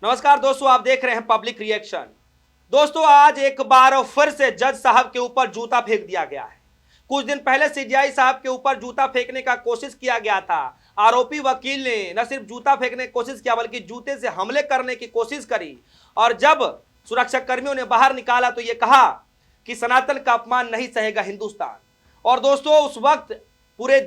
नमस्कार दोस्तों, आप देख रहे हैं पब्लिक रिएक्शन। दोस्तों, आज एक बार फिर से जज साहब के ऊपर जूता फेंक दिया गया है। कुछ दिन पहले सीजेआई साहब के ऊपर जूता फेंकने का कोशिश किया गया था। आरोपी वकील ने न सिर्फ जूता फेंकने की कोशिश किया बल्कि जूते से हमले करने की कोशिश करी। और जब सुरक्षा कर्मियों ने बाहर निकाला तो यह कहा कि सनातन का अपमान नहीं सहेगा हिंदुस्तान। और दोस्तों, उस वक्त पूरे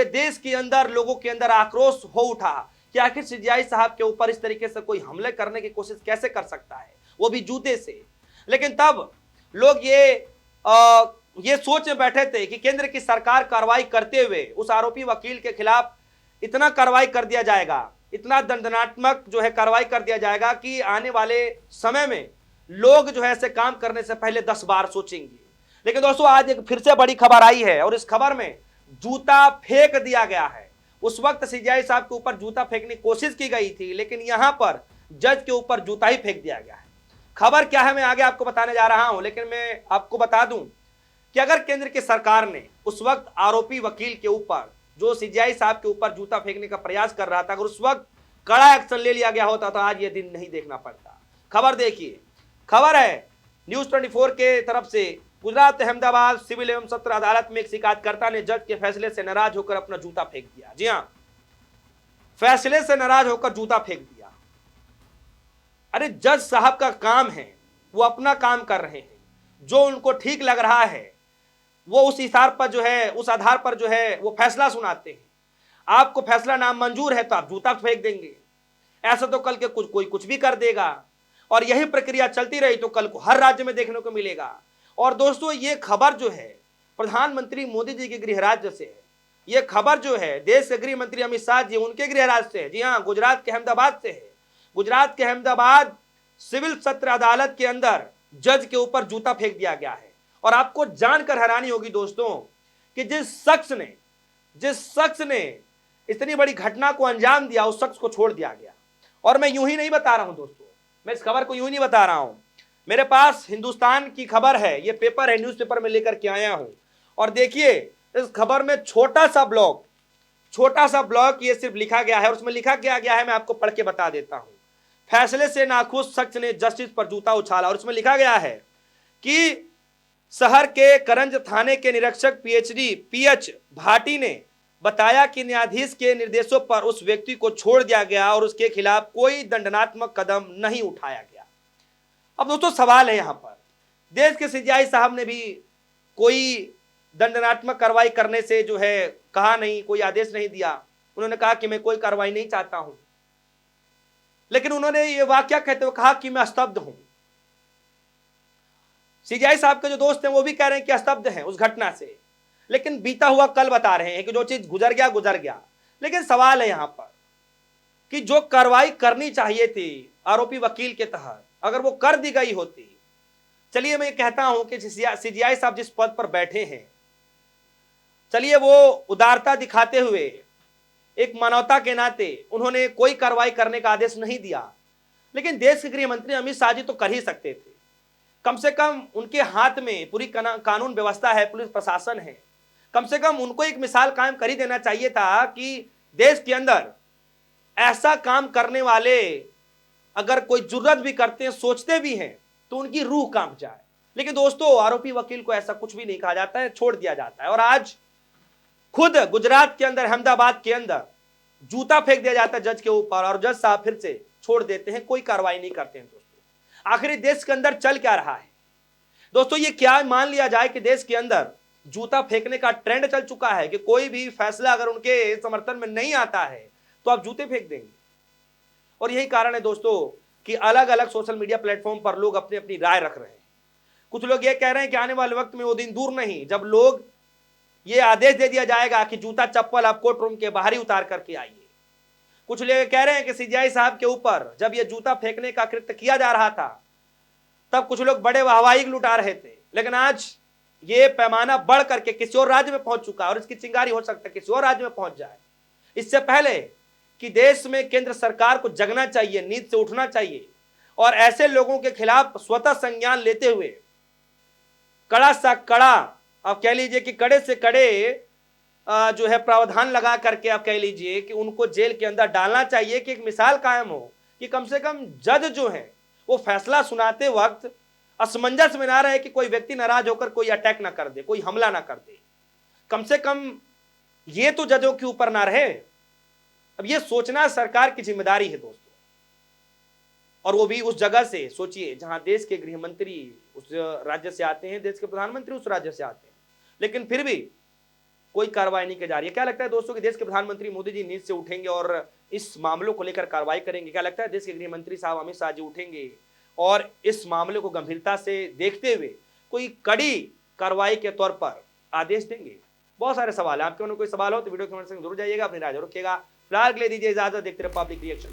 देश के अंदर लोगों के अंदर आक्रोश हो उठा कि आखिर सीजेआई साहब के ऊपर इस तरीके से कोई हमले करने की कोशिश कैसे कर सकता है, वो भी जूते से। लेकिन तब लोग ये सोच में बैठे थे कि केंद्र की सरकार कार्रवाई करते हुए उस आरोपी वकील के खिलाफ इतना कार्रवाई कर दिया जाएगा, इतना दंडनात्मक कार्रवाई कर दिया जाएगा कि आने वाले समय में लोग ऐसे काम करने से पहले 10 बार सोचेंगे। लेकिन दोस्तों, आज एक फिर से बड़ी खबर आई है और इस खबर में जूता फेंक दिया गया है। उस वक्त सीजेआई साहब के ऊपर जूता फेंकने की कोशिश की गई थी, लेकिन यहां पर जज के ऊपर जूता ही फेंक दिया गया है। खबर क्या है मैं आगे आपको बताने जा रहा हूं, लेकिन मैं आपको बता दूं कि अगर केंद्र की सरकार ने उस वक्त आरोपी वकील के ऊपर जो सीजेआई साहब के ऊपर जूता फेंकने का प्रयास कर रहा था, अगर उस वक्त कड़ा एक्शन ले लिया गया होता तो आज ये दिन नहीं देखना पड़ता। खबर देखिए, खबर है न्यूज 24 के तरफ से। गुजरात अहमदाबाद सिविल एवं सत्र अदालत में एक शिकायतकर्ता ने जज के फैसले से नाराज होकर अपना जूता फेंक दिया। जी हां, फैसले से नाराज होकर जूता फेंक दिया। अरे, जज साहब का काम है, वो अपना काम कर रहे हैं, जो उनको ठीक लग रहा है वो उस आधार पर वो फैसला सुनाते हैं। आपको फैसला नामंजूर है तो आप जूता फेंक देंगे। ऐसा तो कल के कोई कुछ भी कर देगा और यही प्रक्रिया चलती रही तो कल को हर राज्य में देखने को मिलेगा। और दोस्तों, ये खबर प्रधानमंत्री मोदी जी के गृह राज्य से है। ये खबर देश के गृह मंत्री अमित शाह जी उनके गृह राज्य से है। जी हाँ, गुजरात के अहमदाबाद से है। गुजरात के अहमदाबाद सिविल सत्र अदालत के अंदर जज के ऊपर जूता फेंक दिया गया है। और आपको जानकर हैरानी होगी दोस्तों कि जिस शख्स ने इतनी बड़ी घटना को अंजाम दिया, उस शख्स को छोड़ दिया गया। और मैं यूं ही नहीं बता रहा हूं दोस्तों, मैं इस खबर को यूं नहीं बता रहा हूं, मेरे पास हिंदुस्तान की खबर है, ये पेपर है, न्यूज़पेपर में लेकर के आया हूं। और देखिए, इस खबर में छोटा सा ब्लॉक ये सिर्फ लिखा गया है और उसमें लिखा गया है, मैं आपको पढ़ के बता देता हूं। फैसले से नाखुश शख्स ने जस्टिस पर जूता उछाला। और उसमें लिखा गया है कि शहर के करंज थाने के निरीक्षक पीएच भाटी ने बताया कि न्यायाधीश के निर्देशों पर उस व्यक्ति को छोड़ दिया गया और उसके खिलाफ कोई दंडात्मक कदम नहीं उठाया गया। अब दोस्तों, सवाल है यहां पर, देश के सीजेआई साहब ने भी कोई दंडात्मक कार्रवाई करने से कहा नहीं, कोई आदेश नहीं दिया। उन्होंने कहा कि मैं कोई कार्रवाई नहीं चाहता हूं, लेकिन उन्होंने ये वाक्य कहते हुए कहा कि मैं स्तब्ध हूं। सीजेआई साहब के जो दोस्त हैं वो भी कह रहे हैं कि स्तब्ध हैं उस घटना से, लेकिन बीता हुआ कल बता रहे हैं कि जो चीज गुजर गया। लेकिन सवाल है यहां पर कि जो कार्रवाई करनी चाहिए थी आरोपी वकील के तहत, अगर वो कर दी गई होती। चलिए, मैं कहता हूं कि सीजेआई साहब जिस पद पर बैठे हैं, चलिए वो उदारता दिखाते हुए एक मानवता के नाते उन्होंने कोई कार्रवाई करने का आदेश नहीं दिया। लेकिन देश के गृह मंत्री अमित शाह जी तो कर ही सकते थे। कम से कम उनके हाथ में पूरी कानून व्यवस्था है, पुलिस प्रशासन है। कम से कम उनको एक मिसाल कायम कर ही देना चाहिए था कि देश के अंदर ऐसा काम करने वाले अगर कोई जुर्रत भी करते हैं, सोचते भी हैं, तो उनकी रूह कांप जाए। लेकिन दोस्तों, आरोपी वकील को ऐसा कुछ भी नहीं कहा जाता है, छोड़ दिया जाता है। और आज खुद गुजरात के अंदर, अहमदाबाद के अंदर जूता फेंक दिया जाता है जज के ऊपर और जज साहब फिर से छोड़ देते हैं, कोई कार्रवाई नहीं करते हैं। दोस्तों, आखिर देश के अंदर चल क्या रहा है? दोस्तों, ये क्या मान लिया जाए कि देश के अंदर जूता फेंकने का ट्रेंड चल चुका है कि कोई भी फैसला अगर उनके समर्थन में नहीं आता है तो आप जूते फेंक देंगे। और यही कारण है दोस्तों कि अलग अलग सोशल मीडिया प्लेटफॉर्म पर लोग अपनी अपनी राय रख रहे हैं। कुछ लोग ये कह रहे हैं कि आने वाले वक्त में वो दिन दूर नहीं जब लोग ये आदेश दे दिया जाएगा कि जूता चप्पल आप कोर्ट रूम के बाहर ही उतार करके आइए। कुछ लोग कह रहे हैं कि सीजेआई साहब के ऊपर जब ये जूता फेंकने का कृत्य किया जा रहा था तब कुछ लोग बड़े वाहवाही लुटा रहे थे, लेकिन आज ये पैमाना बढ़ करके किसी और राज्य में पहुंच चुका है और इसकी चिंगारी हो सकता है किसी और राज्य में पहुंच जाए। इससे पहले कि देश में केंद्र सरकार को जगना चाहिए, नींद से उठना चाहिए और ऐसे लोगों के खिलाफ स्वतः संज्ञान लेते हुए कड़ा सा कड़ा, आप कह लीजिए कि कड़े से कड़े प्रावधान लगा करके आप कह लीजिए कि उनको जेल के अंदर डालना चाहिए कि एक मिसाल कायम हो कि कम से कम जज जो है वो फैसला सुनाते वक्त असमंजस में ना रहे कि कोई व्यक्ति नाराज होकर कोई अटैक ना कर दे, कोई हमला ना कर दे। कम से कम ये तो जजों के ऊपर ना रहे। अब ये सोचना सरकार की जिम्मेदारी है दोस्तों, और वो भी उस जगह से सोचिए जहां देश के गृह मंत्री उस राज्य से आते हैं, देश के प्रधानमंत्री उस राज्य से आते हैं, लेकिन फिर भी कोई कार्रवाई नहीं की जा रही है। क्या लगता है दोस्तों कि देश के प्रधानमंत्री मोदी जी नींद से उठेंगे और इस मामलों को लेकर कार्रवाई करेंगे? क्या लगता है देश के गृह मंत्री साहब अमित शाह जी उठेंगे और इस मामले को गंभीरता से देखते हुए कोई कड़ी कार्रवाई के तौर पर आदेश देंगे? बहुत सारे सवाल हैं। आपके कोई सवाल हो तो वीडियो कमेंट सेक्शन में जरूर जाइएगा, अपनी राय जरूर रखिएगा। फिलहाल के लिए दीजिए इजाजत, देखते रहे पब्लिक रिएक्शन।